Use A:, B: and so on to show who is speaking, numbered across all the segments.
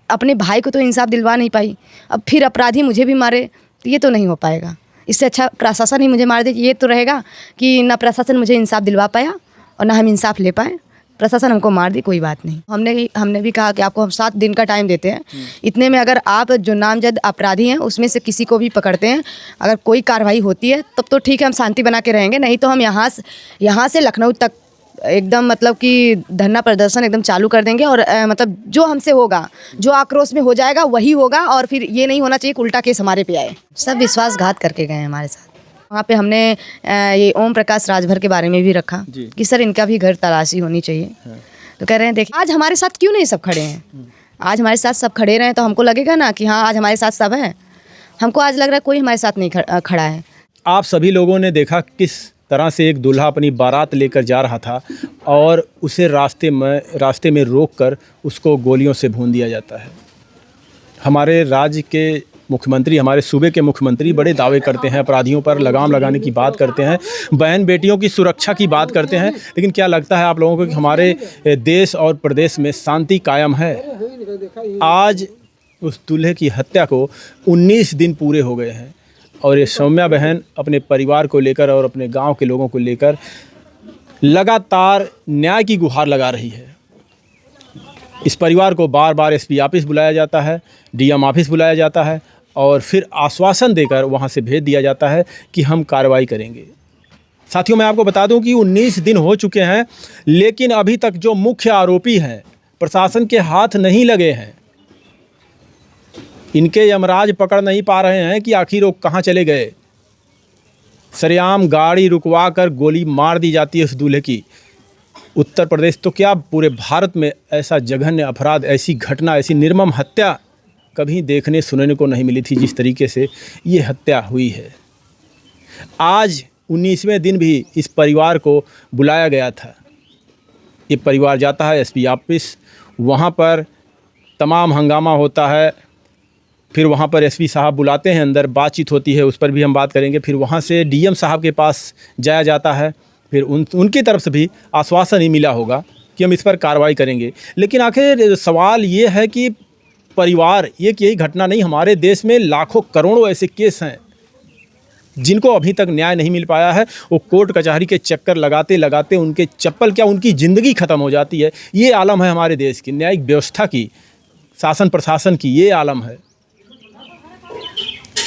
A: अपने भाई को तो इंसाफ दिलवा नहीं पाई, अब फिर अपराधी मुझे भी मारे, तो ये तो नहीं हो पाएगा। इससे अच्छा प्रशासन ही मुझे मार दे, ये तो रहेगा कि ना प्रशासन मुझे इंसाफ दिलवा पाया और ना हम इंसाफ ले पाए। प्रशासन हमको मार दी, कोई बात नहीं। हमने भी कहा कि आपको हम 7 दिन का टाइम देते हैं, इतने में अगर आप जो नामजद अपराधी हैं उसमें से किसी को भी पकड़ते हैं, अगर कोई कार्रवाई होती है तब तो ठीक है, हम शांति बना के रहेंगे, नहीं तो हम यहाँ से लखनऊ तक एकदम मतलब कि धरना प्रदर्शन एकदम चालू कर देंगे। और मतलब जो हमसे होगा, जो आक्रोश में हो जाएगा वही होगा, और फिर ये नहीं होना चाहिए कि उल्टा केस हमारे पे आए। सब विश्वासघात करके गए हमारे साथ। वहाँ पे हमने ये ओम प्रकाश राजभर के बारे में भी रखा कि सर इनका भी घर तलाशी होनी चाहिए। तो कह रहे हैं देखिए आज हमारे साथ क्यों नहीं सब खड़े हैं, आज हमारे साथ सब खड़े रहे तो हमको लगेगा ना कि हाँ आज हमारे साथ सब हैं। हमको आज लग रहा है कोई हमारे साथ नहीं खड़ा है।
B: आप सभी लोगों ने देखा किस तरह से एक दूल्हा अपनी बारात लेकर जा रहा था और उसे रास्ते में रोककर उसको गोलियों से भून दिया जाता है। हमारे राज्य के मुख्यमंत्री, हमारे सूबे के मुख्यमंत्री बड़े दावे करते हैं, अपराधियों पर लगाम लगाने की बात करते हैं, बहन बेटियों की सुरक्षा की बात करते हैं, लेकिन क्या लगता है आप लोगों को कि हमारे देश और प्रदेश में शांति कायम है? आज उस दूल्हे की हत्या को 19 दिन पूरे हो गए हैं और ये सौम्या बहन अपने परिवार को लेकर और अपने गांव के लोगों को लेकर लगातार न्याय की गुहार लगा रही है। इस परिवार को बार बार एसपी ऑफिस बुलाया जाता है, डीएम ऑफिस बुलाया जाता है और फिर आश्वासन देकर वहां से भेज दिया जाता है कि हम कार्रवाई करेंगे। साथियों, मैं आपको बता दूं कि 19 दिन हो चुके हैं, लेकिन अभी तक जो मुख्य आरोपी हैं प्रशासन के हाथ नहीं लगे हैं। इनके यमराज पकड़ नहीं पा रहे हैं कि आखिर वो कहाँ चले गए। सरेआम गाड़ी रुकवा कर गोली मार दी जाती है उस दूल्हे की। उत्तर प्रदेश तो क्या पूरे भारत में ऐसा जघन्य अपराध, ऐसी घटना, ऐसी निर्मम हत्या कभी देखने सुनने को नहीं मिली थी जिस तरीके से ये हत्या हुई है। आज 19वें दिन भी इस परिवार को बुलाया गया था। ये परिवार जाता है एसपी ऑफिस, वहाँ पर तमाम हंगामा होता है, फिर वहाँ पर एसपी साहब बुलाते हैं, अंदर बातचीत होती है, उस पर भी हम बात करेंगे। फिर वहाँ से डीएम साहब के पास जाया जाता है, फिर उनकी तरफ से भी आश्वासन ही मिला होगा कि हम इस पर कार्रवाई करेंगे। लेकिन आखिर सवाल ये है कि परिवार, यही घटना नहीं, हमारे देश में लाखों करोड़ों ऐसे केस हैं जिनको अभी तक न्याय नहीं मिल पाया है। वो कोर्ट कचहरी के चक्कर लगाते लगाते उनके चप्पल क्या उनकी ज़िंदगी ख़त्म हो जाती है। ये आलम है हमारे देश की न्यायिक व्यवस्था की, शासन प्रशासन की, ये आलम है।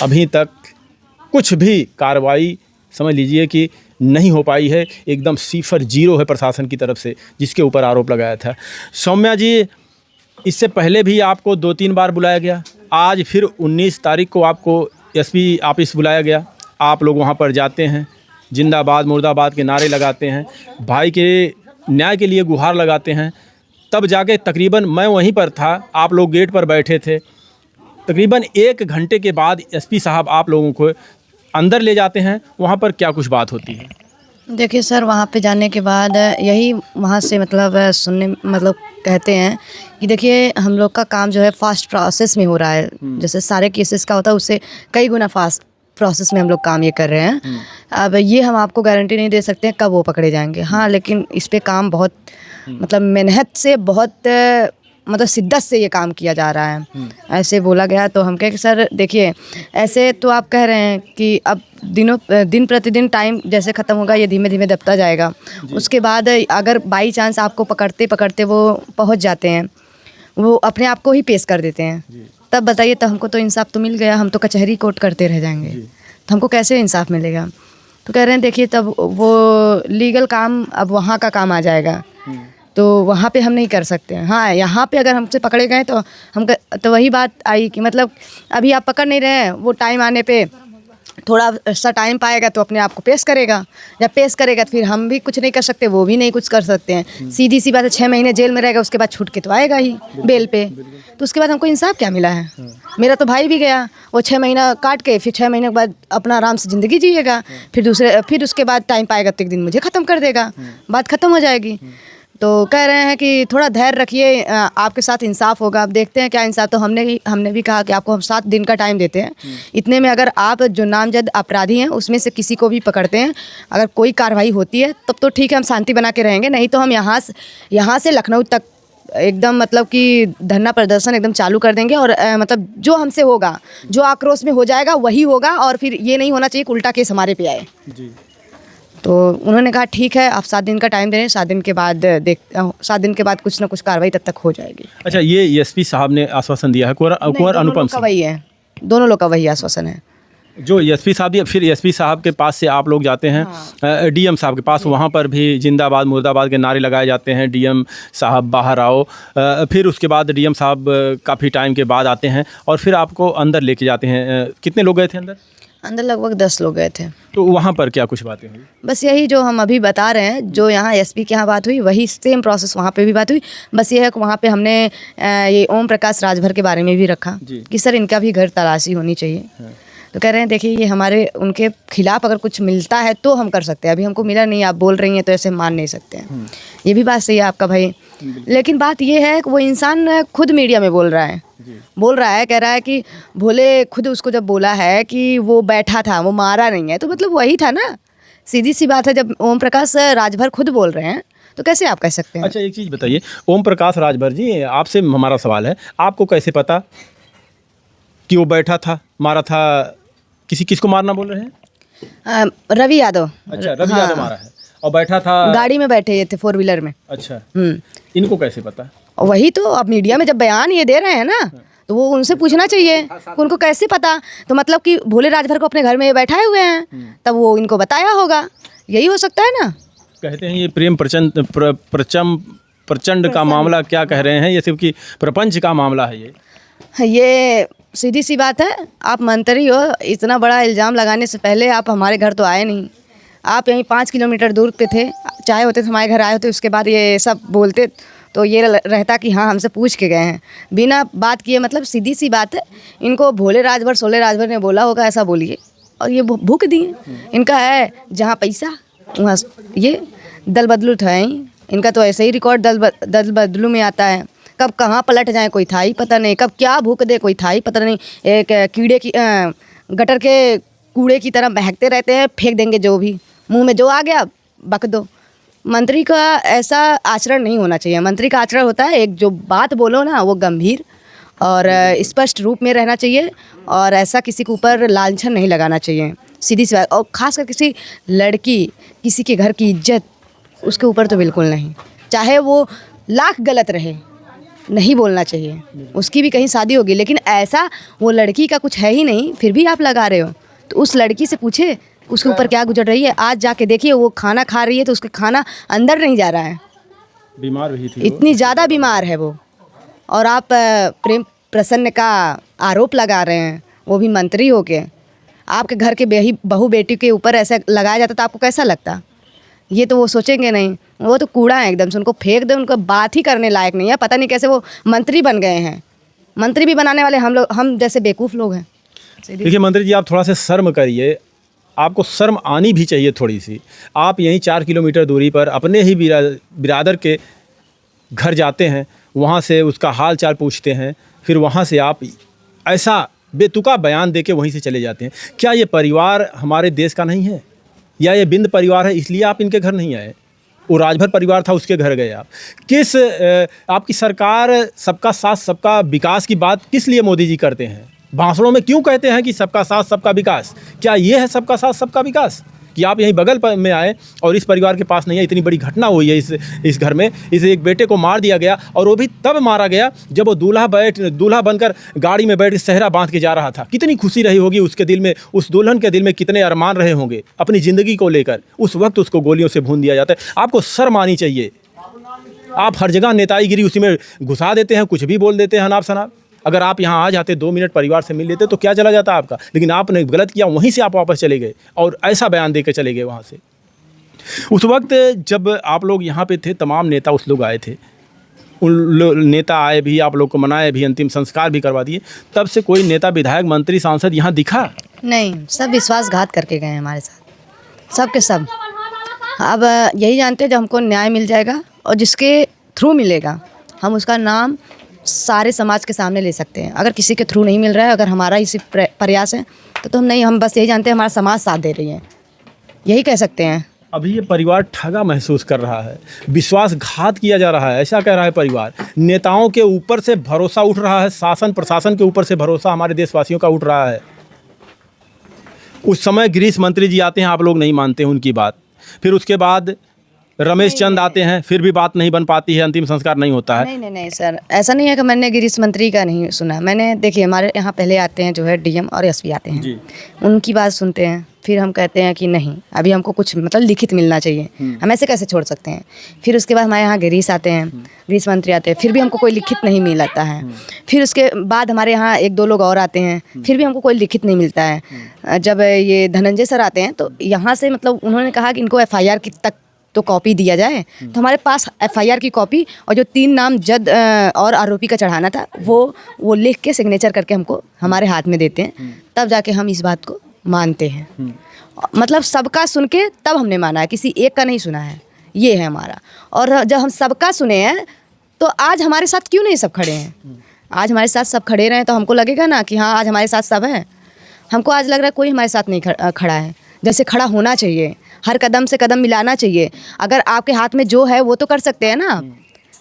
B: अभी तक कुछ भी कार्रवाई समझ लीजिए कि नहीं हो पाई है, एकदम 0 है प्रशासन की तरफ से जिसके ऊपर आरोप लगाया था। सौम्या जी, इससे पहले भी आपको 2-3 बार बुलाया गया, आज फिर 19 तारीख को आपको एसपी ऑफिस बुलाया गया। आप लोग वहां पर जाते हैं, जिंदाबाद मुर्दाबाद के नारे लगाते हैं, भाई के न्याय के लिए गुहार लगाते हैं। तब जाके तकरीबन, मैं वहीं पर था, आप लोग गेट पर बैठे थे, तकरीबन 1 घंटे के बाद एसपी साहब आप लोगों को अंदर ले जाते हैं। वहाँ पर क्या कुछ बात होती है?
A: देखिए सर, वहाँ पे जाने के बाद यही वहाँ से मतलब कहते हैं कि देखिए हम लोग का काम जो है फास्ट प्रोसेस में हो रहा है। जैसे सारे केसेस का होता है उससे कई गुना फास्ट प्रोसेस में हम लोग काम ये कर रहे हैं। अब ये हम आपको गारंटी नहीं दे सकते हैं कब वो पकड़े जाएंगे, हाँ, लेकिन इस पे काम बहुत मतलब मेहनत से, बहुत मतलब शिद्दत से ये काम किया जा रहा है। ऐसे बोला गया तो हम कहे कि सर देखिए, ऐसे तो आप कह रहे हैं कि अब दिन प्रतिदिन टाइम जैसे ख़त्म होगा ये धीमे धीमे दबता जाएगा। उसके बाद अगर बाई चांस आपको पकड़ते पकड़ते वो पहुंच जाते हैं, वो अपने आप को ही पेश कर देते हैं, तब बताइए, तो हमको तो इंसाफ तो मिल गया, हम तो कचहरी कोर्ट करते रह जाएंगे, तो हमको कैसे इंसाफ मिलेगा? तो कह रहे हैं देखिए, तब वो लीगल काम अब वहाँ का काम आ जाएगा, तो वहाँ पे हम नहीं कर सकते हैं। हाँ, यहाँ पे अगर हमसे पकड़े गए तो वही बात आई कि मतलब अभी आप पकड़ नहीं रहे हैं, वो टाइम आने पे थोड़ा सा टाइम पाएगा तो अपने आप को पेश करेगा। जब पेश करेगा तो फिर हम भी कुछ नहीं कर सकते, वो भी नहीं कुछ कर सकते हैं। सीधी सी बात है, 6 महीने जेल में रहेगा, उसके बाद छूट के तो आएगा ही बेल पे। तो उसके बाद हमको इंसाफ क्या मिला है? मेरा तो भाई भी गया, वो 6 महीना काट के फिर 6 महीने के बाद अपना आराम से ज़िंदगी जिएगा, फिर उसके बाद टाइम पाएगा तो एक दिन मुझे ख़त्म कर देगा, बात ख़त्म हो जाएगी। तो कह रहे हैं कि थोड़ा धैर्य रखिए, आपके साथ इंसाफ होगा। अब देखते हैं क्या इंसाफ। तो हमने भी कहा कि आपको हम 7 दिन का टाइम देते हैं, इतने में अगर आप जो नामजद अपराधी हैं उसमें से किसी को भी पकड़ते हैं, अगर कोई कार्रवाई होती है तब तो ठीक है, हम शांति बना के रहेंगे, नहीं तो हम यहाँ से लखनऊ तक एकदम मतलब कि धरना प्रदर्शन एकदम चालू कर देंगे और मतलब जो हमसे होगा, जो आक्रोश में हो जाएगा वही होगा, और फिर ये नहीं होना चाहिए कि उल्टा केस हमारे पे आए।
B: जी।
A: तो उन्होंने कहा ठीक है, आप 7 दिन का टाइम दे रहे हैं, 7 दिन के बाद 7 दिन के बाद कुछ ना कुछ कार्रवाई तब तक हो जाएगी।
B: अच्छा, ये एसपी साहब ने आश्वासन दिया है, कुंवर
A: नहीं,
B: अनुपम
A: दोनों लोग का
B: सिंह,
A: वही है, दोनों लोग का वही आश्वासन है।
B: जो एसपी साहब दिया, फिर एसपी साहब के पास से आप लोग जाते हैं डीएम साहब के पास, वहाँ पर भी जिंदाबाद मुर्दाबाद के नारे लगाए जाते हैं, डीएम साहब बाहर आओ। फिर उसके बाद डीएम साहब काफ़ी टाइम के बाद आते हैं और फिर आपको अंदर लेके जाते हैं। कितने लोग गए थे अंदर?
A: अंदर लगभग 10 लोग गए थे।
B: तो वहाँ पर क्या कुछ बातें हुई?
A: बस यही जो हम अभी बता रहे हैं, जो यहाँ एसपी के यहाँ बात हुई वही सेम प्रोसेस वहाँ पे भी बात हुई। बस ये है कि वहाँ पे हमने ये ओम प्रकाश राजभर के बारे में भी रखा
B: जी।
A: कि सर इनका भी घर तलाशी होनी चाहिए। तो कह रहे हैं देखिए ये हमारे उनके खिलाफ अगर कुछ मिलता है तो हम कर सकते हैं, अभी हमको मिला नहीं, आप बोल रही हैं तो ऐसे मान नहीं सकते हैं। ये भी बात सही है आपका भाई, लेकिन बात ये है कि वो इंसान खुद मीडिया में बोल रहा है, कह रहा है कि भोले खुद उसको जब बोला है कि वो बैठा था, वो मारा नहीं है, तो मतलब वही था ना। सीधी सी बात है, जब ओम प्रकाश राजभर खुद बोल रहे हैं तो कैसे आप कह सकते हैं?
B: अच्छा, एक चीज़ बताइए, ओम प्रकाश राजभर जी, आपसे हमारा सवाल है, आपको कैसे पता कि वो बैठा था, मारा था? किसको मारना बोल रहे हैं?
A: रवि यादव।
B: अच्छा, रवि यादव मारा है और बैठा था
A: गाड़ी में बैठे ये थे, 4 व्हीलर में।
B: अच्छा, इनको कैसे पता?
A: वही तो, अब मीडिया में जब बयान ये दे रहे हैं ना, तो वो उनसे पूछना चाहिए कि उनको कैसे पता। तो मतलब कि भोले राजभर को अपने घर में बैठाए हुए हैं, तब वो इनको बताया होगा, यही हो सकता है ना।
B: कहते हैं ये प्रेम प्रचंड का मामला, क्या कह रहे हैं, ये सिर्फ कि प्रपंच का मामला है
A: ये सीधी सी बात है। आप मंत्री हो, इतना बड़ा इल्ज़ाम लगाने से पहले आप हमारे घर तो आए नहीं, आप यहीं 5 किलोमीटर दूर पे थे, चाहे होते तो हमारे घर आए होते, उसके बाद ये सब बोलते तो ये रहता कि हाँ हमसे पूछ के गए हैं, बिना बात किए। मतलब सीधी सी बात है, इनको भोले राजभर सोले राजभर ने बोला होगा ऐसा बोलिए, और ये भूख दिए। इनका है जहाँ पैसा वहाँ ये दल बदलू था ही, इनका तो ऐसे ही रिकॉर्ड दल बदलू में आता है। कब कहाँ पलट जाए कोई था ही पता नहीं, कब क्या भूख दे कोई था ही पता नहीं। एक कीड़े की गटर के कूड़े की तरह बहकते रहते हैं, फेंक देंगे जो भी, मुंह में जो आ गया बक दो। मंत्री का ऐसा आचरण नहीं होना चाहिए। मंत्री का आचरण होता है, एक जो बात बोलो ना वो गंभीर और स्पष्ट रूप में रहना चाहिए, और ऐसा किसी के ऊपर लांछन नहीं लगाना चाहिए, सीधी सी बात। और ख़ासकर किसी लड़की, किसी के घर की इज्जत, उसके ऊपर तो बिल्कुल नहीं, चाहे वो लाख गलत रहे, नहीं बोलना चाहिए। उसकी भी कहीं शादी होगी, लेकिन ऐसा वो लड़की का कुछ है ही नहीं, फिर भी आप लगा रहे हो। तो उस लड़की से पूछे उसके ऊपर क्या गुजर रही है। आज जाके देखिए, वो खाना खा रही है तो उसका खाना अंदर नहीं जा रहा है,
B: बीमार भी थी,
A: इतनी ज़्यादा बीमार है वो। और आप प्रेम प्रसन्न का आरोप लगा रहे हैं, वो भी मंत्री होके। आपके घर के बहू बेटी के ऊपर ऐसा लगाया जाता तो आपको कैसा लगता? ये तो वो सोचेंगे नहीं, वो तो कूड़ा है एकदम से, उनको फेंक दे, उनको बात ही करने लायक नहीं है। पता नहीं कैसे वो मंत्री बन गए हैं। मंत्री भी बनाने वाले हम जैसे बेवकूफ़ लोग हैं।
B: देखिए मंत्री जी, आप थोड़ा सा शर्म करिए, आपको शर्म आनी भी चाहिए थोड़ी सी। आप यहीं 4 किलोमीटर दूरी पर अपने ही बिरादर के घर जाते हैं, वहाँ से उसका हाल चाल पूछते हैं, फिर वहाँ से आप ऐसा बेतुका बयान देके वहीं से चले जाते हैं। क्या ये परिवार हमारे देश का नहीं है, या ये बिंद परिवार है इसलिए आप इनके घर नहीं आए? वो राजभर परिवार था, उसके घर गए आप। किस आपकी सरकार सबका साथ सबका विकास की बात किस लिए मोदी जी करते हैं? भाषणों में क्यों कहते हैं कि सबका साथ सबका विकास? क्या ये है सबका साथ सबका विकास कि आप यहीं बगल पर में आए और इस परिवार के पास नहीं है? इतनी बड़ी घटना हुई है इस घर में, इस एक बेटे को मार दिया गया, और वो भी तब मारा गया जब वो दूल्हा बनकर गाड़ी में बैठ के सेहरा बांध के जा रहा था। कितनी खुशी रही होगी उसके दिल में, उस दुल्हन के दिल में कितने अरमान रहे होंगे अपनी ज़िंदगी को लेकर। उस वक्त उसको गोलियों से भून दिया जाता है। आपको शर्म आनी चाहिए। आप हर जगह नेताईगिरी उसी में घुसा देते हैं, कुछ भी बोल देते हैं अनाप शनाप। अगर आप यहाँ आ जाते, 2 मिनट परिवार से मिल लेते तो क्या चला जाता आपका? लेकिन आपने गलत किया, वहीं से आप वापस चले गए और ऐसा बयान दे के चले गए वहाँ से। उस वक्त जब आप लोग यहाँ पे थे, तमाम नेता उस लोग आए थे, उन नेता आए भी, आप लोग को मनाए भी, अंतिम संस्कार भी करवा दिए। तब से कोई नेता, विधायक, मंत्री, सांसद यहाँ दिखा
A: नहीं? सब विश्वासघात करके गए हमारे साथ, सब के सब। अब यही जानते हैं जब हमको न्याय मिल जाएगा और जिसके थ्रू मिलेगा, हम उसका नाम सारे समाज के सामने ले सकते हैं। अगर किसी के थ्रू नहीं मिल रहा है, अगर हमारा इसी प्रयास है तो हम नहीं, हम बस यही जानते हैं हमारा समाज साथ दे रही है, यही कह सकते हैं।
B: अभी ये परिवार ठगा महसूस कर रहा है, विश्वासघात किया जा रहा है, ऐसा कह रहा है परिवार। नेताओं के ऊपर से भरोसा उठ रहा है, शासन प्रशासन के ऊपर से भरोसा हमारे देशवासियों का उठ रहा है। उस समय गृह मंत्री जी आते हैं, आप लोग नहीं मानते हैं उनकी बात। फिर उसके बाद रमेश चंद आते हैं, फिर भी बात नहीं बन पाती है, अंतिम संस्कार नहीं होता है।
A: नहीं सर, ऐसा नहीं है कि मैंने गृह मंत्री का नहीं सुना। मैंने देखिए, हमारे यहाँ पहले आते हैं जो है डीएम और एसपी आते हैं
B: जी।
A: उनकी बात सुनते हैं, फिर हम कहते हैं कि नहीं, अभी हमको कुछ मतलब लिखित मिलना चाहिए, हम ऐसे कैसे छोड़ सकते हैं। फिर उसके बाद हमारे यहाँ गृह आते हैं, गृह मंत्री आते हैं, फिर भी हमको कोई लिखित नहीं मिलता है। फिर उसके बाद हमारे यहाँ 1-2 लोग और आते हैं, फिर भी हमको कोई लिखित नहीं मिलता है। जब ये धनंजय सर आते हैं तो यहाँ से मतलब उन्होंने कहा कि इनको FIR की तक तो कॉपी दिया जाए, तो हमारे पास FIR की कॉपी और जो 3 नाम जद और आरोपी का चढ़ाना था वो लिख के सिग्नेचर करके हमको हमारे हाथ में देते हैं, तब जाके हम इस बात को मानते हैं। मतलब सबका सुन के तब हमने माना है, किसी एक का नहीं सुना है, ये है हमारा। और जब हम सबका सुने हैं तो आज हमारे साथ क्यों नहीं सब खड़े हैं? आज हमारे साथ सब खड़े रहें तो हमको लगेगा ना कि हाँ, आज हमारे साथ सब हैं। हमको आज लग रहा है कोई हमारे साथ नहीं खड़ा है, जैसे खड़ा होना चाहिए, हर कदम से कदम मिलाना चाहिए। अगर आपके हाथ में जो है वो तो कर सकते हैं ना,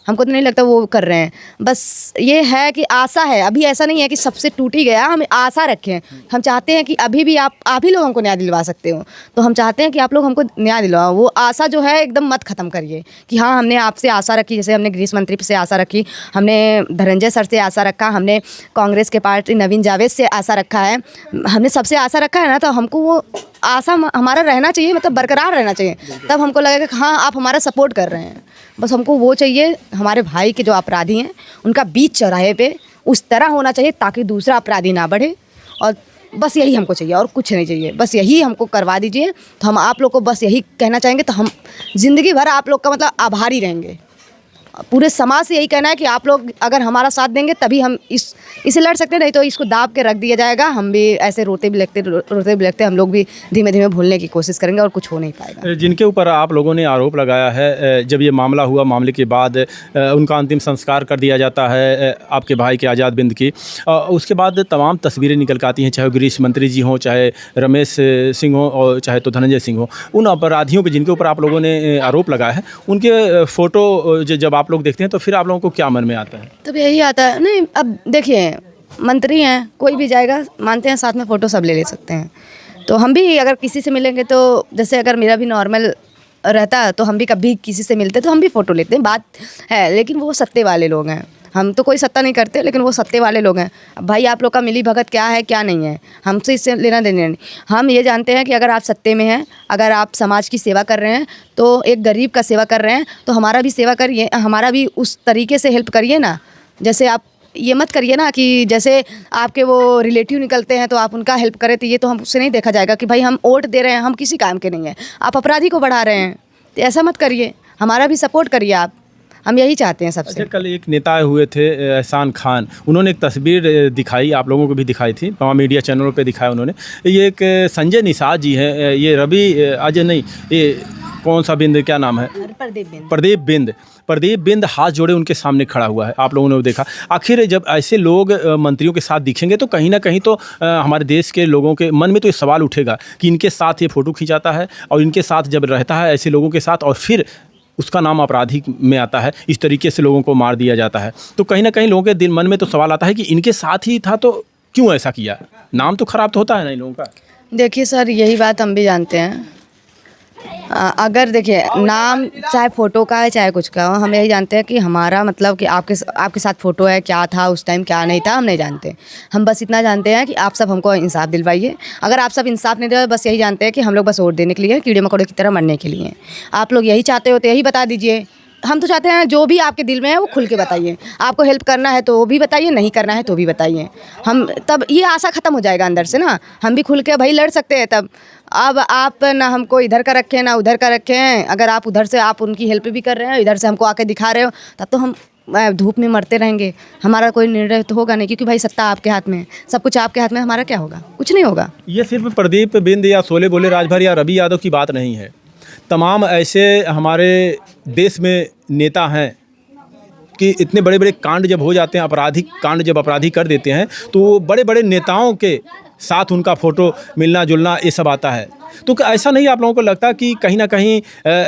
A: हमको तो नहीं लगता वो कर रहे हैं। बस ये है कि आशा है, अभी ऐसा नहीं है कि सबसे टूट ही गया, हम आशा रखें। हम चाहते हैं कि अभी भी आप ही लोग हमको न्याय दिलवा सकते हो, तो हम चाहते हैं कि आप लोग हमको न्याय दिलवाओ। वो आशा जो है एकदम मत ख़त्म करिए कि हाँ, हमने आपसे आशा रखी, जैसे हमने गृह मंत्री से आशा रखी, हमने धनंजय सर से आशा रखा, हमने कांग्रेस के पार्टी नवीन जावेद से आशा रखा है, हमने सबसे आशा रखा है ना, तो हमको वो आशा हमारा रहना चाहिए, मतलब बरकरार रहना चाहिए। तब हमको लगेगा कि हाँ, आप हमारा सपोर्ट कर रहे हैं। बस हमको वो चाहिए, हमारे भाई के जो अपराधी हैं उनका बीच चौराहे पे उस तरह होना चाहिए ताकि दूसरा अपराधी ना बढ़े, और बस यही हमको चाहिए और कुछ नहीं चाहिए। बस यही हमको करवा दीजिए, तो हम आप लोग को बस यही कहना चाहेंगे, तो हम ज़िंदगी भर आप लोग का मतलब आभारी रहेंगे। पूरे समाज से यही कहना है कि आप लोग अगर हमारा साथ देंगे तभी हम इसे लड़ सकते हैं, नहीं तो इसको दाब के रख दिया जाएगा। हम भी ऐसे रोते बिलखते हम लोग भी धीमे धीमे भूलने की कोशिश करेंगे और कुछ हो नहीं पाएगा।
B: जिनके ऊपर आप लोगों ने आरोप लगाया है, जब ये मामला हुआ, मामले के बाद उनका अंतिम संस्कार कर दिया जाता है आपके भाई के आज़ाद बिंद की, उसके बाद तमाम तस्वीरें निकल के आती हैं, चाहे गृह मंत्री जी हों, चाहे रमेश सिंह हों और चाहे तो धनंजय सिंह हों। उन अपराधियों के जिनके ऊपर आप लोगों ने आरोप लगाया है, उनके फ़ोटो जब आप लोग देखते हैं तो फिर आप लोगों को क्या मन में आता है? तब
A: यही आता है, नहीं अब देखिए, मंत्री हैं, कोई भी जाएगा, मानते हैं साथ में फ़ोटो सब ले सकते हैं। तो हम भी अगर किसी से मिलेंगे तो जैसे अगर मेरा भी नॉर्मल रहता तो हम भी कभी किसी से मिलते तो हम भी फ़ोटो लेते हैं, बात है। लेकिन वो सत्ते वाले लोग हैं, हम तो कोई सत्ता नहीं करते, लेकिन वो सत्ते वाले लोग हैं। अब भाई आप लोग का मिली भगत क्या है क्या नहीं है, हमसे इससे लेना देना नहीं। हम ये जानते हैं कि अगर आप सत्ते में हैं, अगर आप समाज की सेवा कर रहे हैं, तो एक गरीब का सेवा कर रहे हैं, तो हमारा भी सेवा करिए, हमारा भी उस तरीके से हेल्प करिए ना। जैसे आप ये मत करिए ना कि जैसे आपके वो रिलेटिव निकलते हैं तो आप उनका हेल्प करें, तो ये तो हम उससे नहीं देखा जाएगा कि भाई हम वोट दे रहे हैं, हम किसी काम के नहीं हैं, आप अपराधी को बढ़ा रहे हैं, तो ऐसा मत करिए, हमारा भी सपोर्ट करिए आप। हम यही चाहते हैं सबसे।
B: कल एक नेता हुए थे एहसान खान, उन्होंने एक तस्वीर दिखाई, आप लोगों को भी दिखाई थी, तमाम मीडिया चैनलों पे दिखाया उन्होंने। ये एक संजय निषाद जी हैं, ये रवि अजय नहीं, ये कौन सा बिंद, क्या नाम है, प्रदीप बिंद हाथ जोड़े उनके सामने खड़ा हुआ है, आप लोगों ने वो देखा। आखिर जब ऐसे लोग मंत्रियों के साथ दिखेंगे तो कहीं ना कहीं तो हमारे देश के लोगों के मन में तो ये सवाल उठेगा कि इनके साथ ये फ़ोटो खिंचाता है और इनके साथ जब रहता है ऐसे लोगों के साथ और फिर उसका नाम आपराधिक में आता है, इस तरीके से लोगों को मार दिया जाता है, तो कहीं ना कहीं लोगों के दिल मन में तो सवाल आता है कि इनके साथ ही था तो क्यों ऐसा किया। नाम तो ख़राब तो होता है ना इन लोगों का।
A: देखिए सर, यही बात हम भी जानते हैं। अगर देखिए, नाम चाहे फ़ोटो का है चाहे कुछ का हो, हम यही जानते हैं कि हमारा मतलब कि आपके साथ फ़ोटो है, क्या था उस टाइम क्या नहीं था, हम नहीं जानते। हम बस इतना जानते हैं कि आप सब हमको इंसाफ दिलवाइए। अगर आप सब इंसाफ नहीं दिलवाए, बस यही जानते हैं कि हम लोग बस वोट देने के लिए, कीड़े मकोड़े की तरह मरने के लिए। आप लोग यही चाहते हो तो यही बता दीजिए। हम तो चाहते हैं जो भी आपके दिल में है वो खुल के बताइए। आपको हेल्प करना है तो वो भी बताइए, नहीं करना है तो भी बताइए। हम तब ये आशा ख़त्म हो जाएगा अंदर से ना, हम भी खुल के भाई लड़ सकते हैं तब। अब आप ना हमको इधर का रखें ना उधर का रखें, अगर आप उधर से आप उनकी हेल्प भी कर रहे हैं, इधर से हमको आके दिखा रहे हो, तब तो हम धूप में मरते रहेंगे। हमारा कोई निर्णय तो होगा नहीं, क्योंकि भाई सत्ता आपके हाथ में है, सब कुछ आपके हाथ में, हमारा क्या होगा, कुछ नहीं होगा।
B: ये सिर्फ प्रदीप बिंद या शोले बोले राजभर या रवि यादव की बात नहीं है, तमाम ऐसे हमारे देश में नेता हैं कि इतने बड़े बड़े कांड जब हो जाते हैं, आपराधिक कांड जब अपराधी कर देते हैं, तो वो बड़े बड़े नेताओं के साथ उनका फ़ोटो मिलना जुलना ये सब आता है। तो क्या ऐसा नहीं आप लोगों को लगता कि कहीं ना कहीं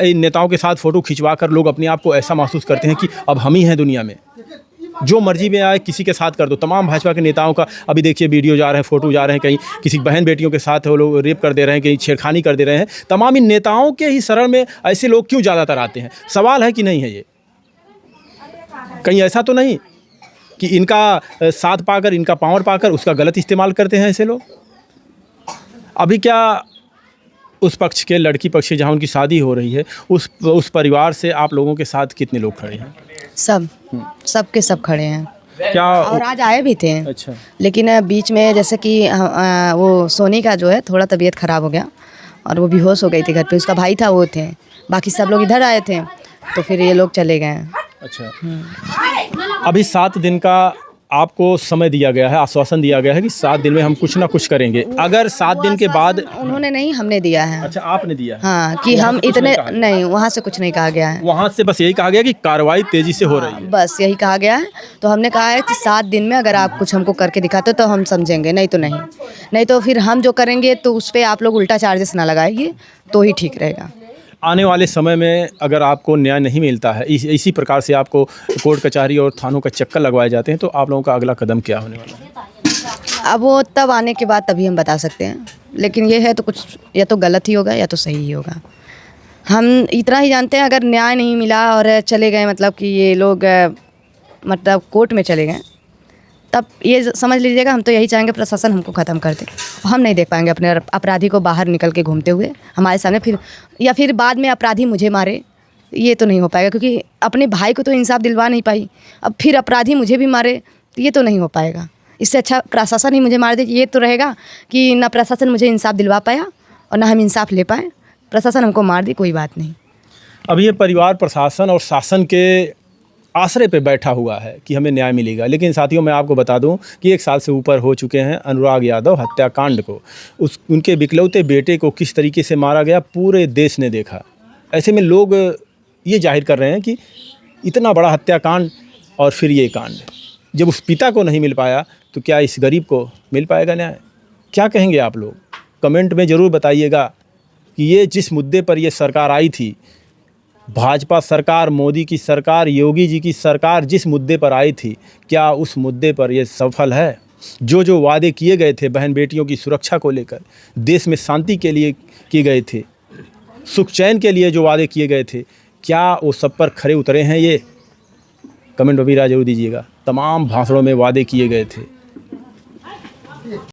B: इन नेताओं के साथ फ़ोटो खिंचवा कर लोग अपने आप को ऐसा महसूस करते हैं कि अब हम ही हैं दुनिया में, जो मर्जी में आए किसी के साथ कर दो। तमाम भाजपा के नेताओं का अभी देखिए वीडियो जा रहे हैं, फ़ोटो जा रहे हैं, कहीं किसी बहन बेटियों के साथ वो लोग रेप कर दे रहे हैं, कहीं छेड़खानी कर दे रहे हैं। तमाम इन नेताओं के ही शरण में ऐसे लोग क्यों ज़्यादातर आते हैं? सवाल है कि नहीं है ये? कहीं ऐसा तो नहीं कि इनका साथ पाकर, इनका पावर पाकर उसका गलत इस्तेमाल करते हैं ऐसे लोग? अभी क्या उस पक्ष के, लड़की पक्ष के, जहाँ उनकी शादी हो रही है, उस परिवार से आप लोगों के साथ कितने लोग खड़े हैं?
A: सब के सब खड़े हैं।
B: क्या?
A: और आज आए भी थे।
B: अच्छा।
A: लेकिन बीच में जैसे कि वो सोनी का जो है थोड़ा तबीयत ख़राब हो गया और वो बेहोश हो गई थी घर पे। उसका भाई था, वो थे, बाकी सब लोग इधर आए थे, तो फिर ये लोग चले गए।
B: अच्छा। अभी 7 दिन का आपको समय दिया गया है, आश्वासन दिया गया है कि 7 दिन में हम कुछ ना कुछ करेंगे। अगर 7 दिन के बाद
A: उन्होंने नहीं, हमने दिया है।
B: अच्छा, आपने दिया है?
A: हाँ, कि हम इतने नहीं, वहाँ से कुछ नहीं कहा गया है।
B: वहाँ से बस यही कहा गया कि कार्रवाई तेजी से हो रही है।
A: बस यही कहा गया है। तो हमने कहा है कि 7 दिन में अगर आप कुछ हमको करके दिखाते हो तो हम समझेंगे, नहीं तो नहीं। नहीं तो फिर हम जो करेंगे तो उस पर आप लोग उल्टा चार्जेस ना लगाइए तो ही ठीक रहेगा।
B: आने वाले समय में अगर आपको न्याय नहीं मिलता है, इसी प्रकार से आपको कोर्ट कचहरी और थानों का चक्कर लगवाए जाते हैं, तो आप लोगों का अगला कदम क्या होने वाला है?
A: अब वो तब आने के बाद तभी हम बता सकते हैं। लेकिन ये है तो कुछ या तो गलत ही होगा या तो सही ही होगा। हम इतना ही जानते हैं, अगर न्याय नहीं मिला और चले गए, मतलब कि ये लोग मतलब कोर्ट में चले गए, तब ये समझ लीजिएगा हम तो यही चाहेंगे प्रशासन हमको ख़त्म कर दे। हम नहीं देख पाएंगे अपने अपराधी को बाहर निकल के घूमते हुए हमारे सामने, फिर या फिर बाद में अपराधी मुझे मारे, ये तो नहीं हो पाएगा। क्योंकि अपने भाई को तो इंसाफ दिलवा नहीं पाई, अब फिर अपराधी मुझे भी मारे, ये तो नहीं हो पाएगा। इससे अच्छा प्रशासन ही मुझे मार दे, ये तो रहेगा कि ना प्रशासन मुझे इंसाफ दिलवा पाया और ना हम इंसाफ ले पाए। प्रशासन हमको मार दे, कोई बात नहीं।
B: अब ये परिवार प्रशासन और शासन के आश्रय पे बैठा हुआ है कि हमें न्याय मिलेगा। लेकिन साथियों, मैं आपको बता दूं कि 1 साल से ऊपर हो चुके हैं अनुराग यादव हत्याकांड को। उनके बिकलौते बेटे को किस तरीके से मारा गया पूरे देश ने देखा। ऐसे में लोग ये जाहिर कर रहे हैं कि इतना बड़ा हत्याकांड और फिर ये कांड, जब उस पिता को नहीं मिल पाया तो क्या इस गरीब को मिल पाएगा न्याय? क्या कहेंगे आप लोग? कमेंट में ज़रूर बताइएगा कि ये जिस मुद्दे पर ये सरकार आई थी, भाजपा सरकार, मोदी की सरकार, योगी जी की सरकार जिस मुद्दे पर आई थी, क्या उस मुद्दे पर ये सफल है? जो वादे किए गए थे बहन बेटियों की सुरक्षा को लेकर, देश में शांति के लिए किए गए थे, सुख चैन के लिए जो वादे किए गए थे, क्या वो सब पर खरे उतरे हैं? ये कमेंट में भी राय जरूर दीजिएगा। तमाम भाषणों में वादे किए गए थे,